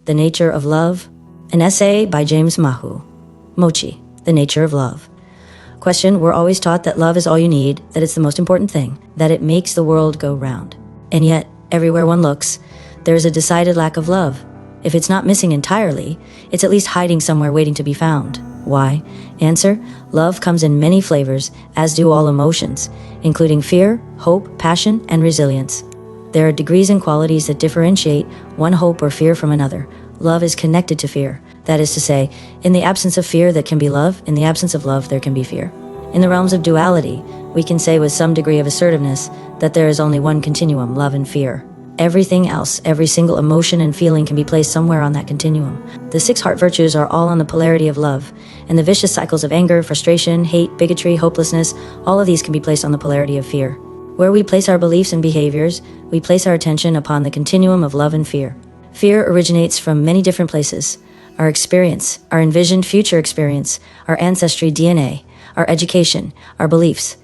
The Nature of Love, an essay by James Mahu. Mochi, The Nature of Love. Question: we're always taught that love is all you need, that it's the most important thing, that it makes the world go round. And yet, everywhere one looks, there is a decided lack of love. If it's not missing entirely, it's at least hiding somewhere waiting to be found. Why? Answer: love comes in many flavors, as do all emotions, including fear, hope, passion, and resilience. There are degrees and qualities that differentiate one hope or fear from another. Love is connected to fear. That is to say, in the absence of fear there can be love, in the absence of love there can be fear. In the realms of duality, we can say with some degree of assertiveness that there is only one continuum, love and fear. Everything else, every single emotion and feeling can be placed somewhere on that continuum. The 6 heart virtues are all on the polarity of love, and the vicious cycles of anger, frustration, hate, bigotry, hopelessness, all of these can be placed on the polarity of fear. Where we place our beliefs and behaviors, we place our attention upon the continuum of love and fear. Fear originates from many different places. Our experience, our envisioned future experience, our ancestry DNA, our education, our beliefs.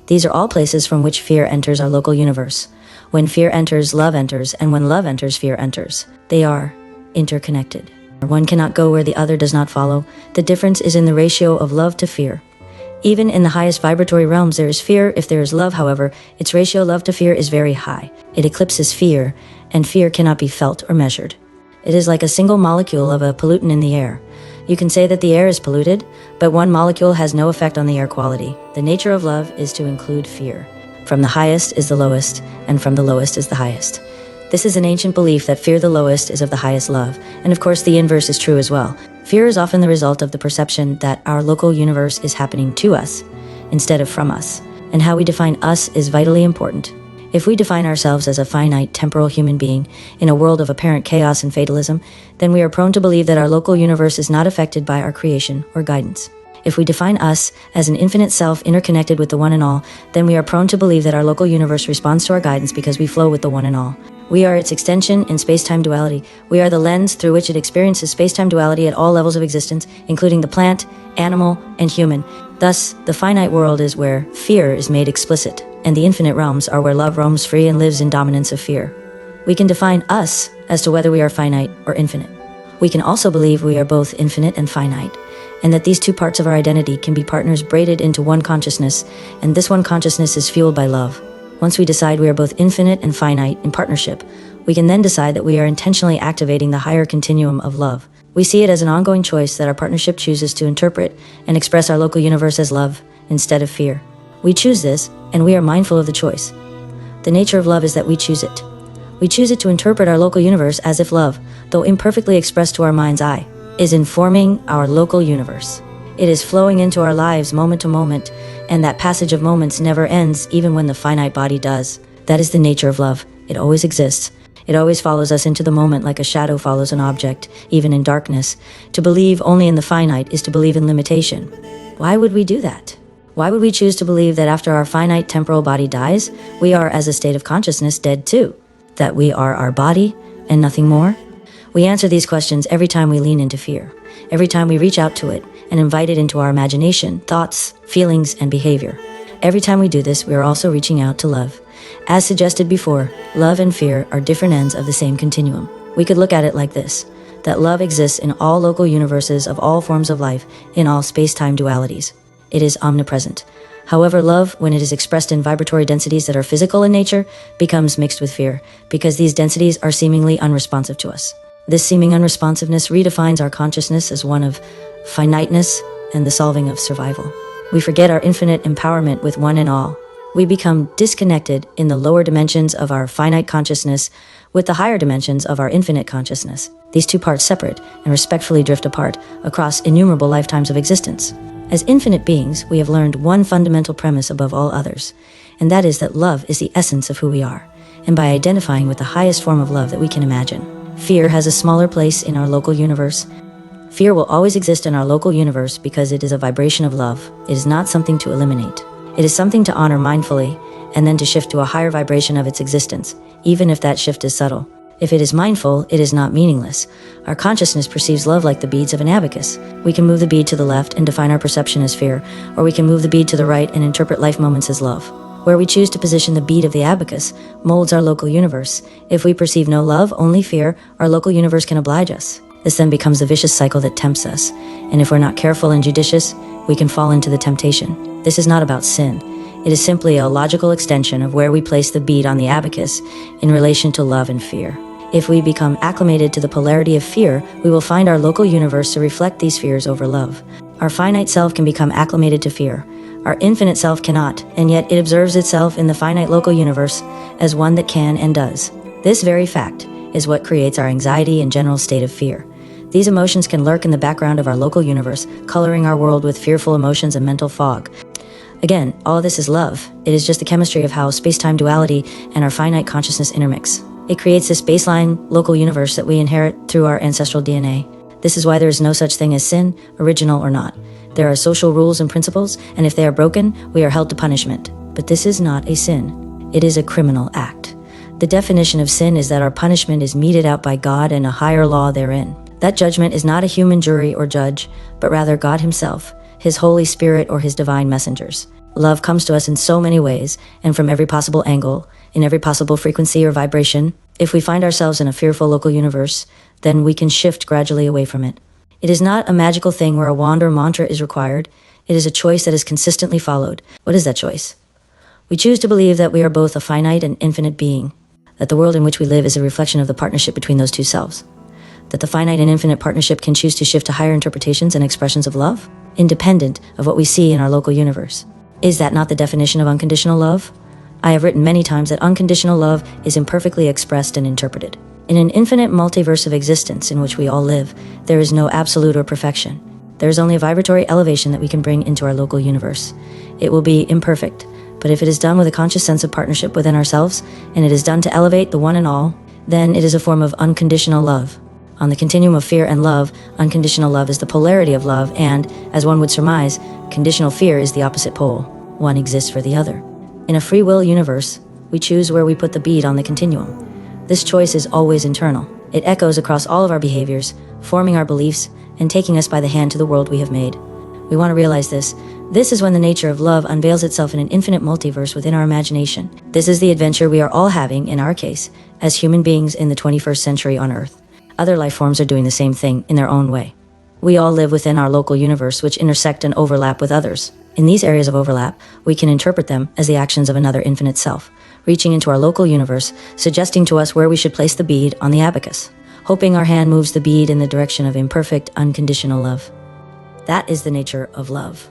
These are all places from which fear enters our local universe. When fear enters, love enters, and when love enters, fear enters. They are interconnected. One cannot go where the other does not follow. The difference is in the ratio of love to fear. Even in the highest vibratory realms there is fear. If there is love, however, its ratio love to fear is very high. It eclipses fear, and fear cannot be felt or measured. It is like a single molecule of a pollutant in the air. You can say that the air is polluted, but one molecule has no effect on the air quality. The nature of love is to include fear. From the highest is the lowest, and from the lowest is the highest. This is an ancient belief that fear the lowest is of the highest love, and of course the inverse is true as well. Fear is often the result of the perception that our local universe is happening to us, instead of from us, and how we define us is vitally important. If we define ourselves as a finite, temporal human being in a world of apparent chaos and fatalism, then we are prone to believe that our local universe is not affected by our creation or guidance. If we define us as an infinite self interconnected with the one and all, then we are prone to believe that our local universe responds to our guidance because we flow with the one and all. We are its extension in space-time duality. We are the lens through which it experiences space-time duality at all levels of existence, including the plant, animal, and human. Thus, the finite world is where fear is made explicit, and the infinite realms are where love roams free and lives in dominance of fear. We can define us as to whether we are finite or infinite. We can also believe we are both infinite and finite, and that these two parts of our identity can be partners braided into one consciousness, and this one consciousness is fueled by love. Once we decide we are both infinite and finite in partnership, we can then decide that we are intentionally activating the higher continuum of love. We see it as an ongoing choice that our partnership chooses to interpret and express our local universe as love instead of fear. We choose this, and we are mindful of the choice. The nature of love is that we choose it. We choose it to interpret our local universe as if love, though imperfectly expressed to our mind's eye, is informing our local universe. It is flowing into our lives moment to moment, and that passage of moments never ends even when the finite body does. That is the nature of love. It always exists. It always follows us into the moment like a shadow follows an object, even in darkness. To believe only in the finite is to believe in limitation. Why would we do that? Why would we choose to believe that after our finite temporal body dies, we are as a state of consciousness dead too? That we are our body and nothing more? We answer these questions every time we lean into fear, every time we reach out to it and invite it into our imagination, thoughts, feelings, and behavior. Every time we do this, we are also reaching out to love. As suggested before, love and fear are different ends of the same continuum. We could look at it like this, that love exists in all local universes of all forms of life, in all space-time dualities. It is omnipresent. However, love, when it is expressed in vibratory densities that are physical in nature, becomes mixed with fear, because these densities are seemingly unresponsive to us. This seeming unresponsiveness redefines our consciousness as one of finiteness and the solving of survival. We forget our infinite empowerment with one and all. We become disconnected in the lower dimensions of our finite consciousness with the higher dimensions of our infinite consciousness. These two parts separate and respectfully drift apart across innumerable lifetimes of existence. As infinite beings, we have learned one fundamental premise above all others, and that is that love is the essence of who we are, and by identifying with the highest form of love that we can imagine. Fear has a smaller place in our local universe. Fear will always exist in our local universe because it is a vibration of love. It is not something to eliminate. It is something to honor mindfully, and then to shift to a higher vibration of its existence, even if that shift is subtle. If it is mindful, it is not meaningless. Our consciousness perceives love like the beads of an abacus. We can move the bead to the left and define our perception as fear, or we can move the bead to the right and interpret life moments as love. Where we choose to position the bead of the abacus molds our local universe. If we perceive no love, only fear, our local universe can oblige us. This then becomes the vicious cycle that tempts us, and if we're not careful and judicious, we can fall into the temptation. This is not about sin. It is simply a logical extension of where we place the bead on the abacus in relation to love and fear. If we become acclimated to the polarity of fear, we will find our local universe to reflect these fears over love. Our finite self can become acclimated to fear. Our infinite self cannot, and yet it observes itself in the finite local universe as one that can and does. This very fact is what creates our anxiety and general state of fear. These emotions can lurk in the background of our local universe, coloring our world with fearful emotions and mental fog. Again, all of this is love. It is just the chemistry of how space-time duality and our finite consciousness intermix. It creates this baseline local universe that we inherit through our ancestral DNA. This is why there is no such thing as sin, original or not. There are social rules and principles, and if they are broken, we are held to punishment. But this is not a sin. It is a criminal act. The definition of sin is that our punishment is meted out by God and a higher law therein. That judgment is not a human jury or judge, but rather God himself, his Holy Spirit, or his divine messengers. Love comes to us in so many ways, and from every possible angle, in every possible frequency or vibration. If we find ourselves in a fearful local universe, then we can shift gradually away from it. It is not a magical thing where a wand or mantra is required. It is a choice that is consistently followed. What is that choice? We choose to believe that we are both a finite and infinite being, that the world in which we live is a reflection of the partnership between those two selves, that the finite and infinite partnership can choose to shift to higher interpretations and expressions of love, independent of what we see in our local universe. Is that not the definition of unconditional love? I have written many times that unconditional love is imperfectly expressed and interpreted. In an infinite multiverse of existence in which we all live, there is no absolute or perfection. There is only a vibratory elevation that we can bring into our local universe. It will be imperfect, but if it is done with a conscious sense of partnership within ourselves, and it is done to elevate the one and all, then it is a form of unconditional love. On the continuum of fear and love, unconditional love is the polarity of love, and, as one would surmise, conditional fear is the opposite pole. One exists for the other. In a free will universe, we choose where we put the bead on the continuum. This choice is always internal. It echoes across all of our behaviors, forming our beliefs, and taking us by the hand to the world we have made. We want to realize this. This is when the nature of love unveils itself in an infinite multiverse within our imagination. This is the adventure we are all having, in our case, as human beings in the 21st century on Earth. Other life forms are doing the same thing in their own way. We all live within our local universe, which intersect and overlap with others. In these areas of overlap, we can interpret them as the actions of another infinite self, reaching into our local universe, suggesting to us where we should place the bead on the abacus, hoping our hand moves the bead in the direction of imperfect, unconditional love. That is the nature of love.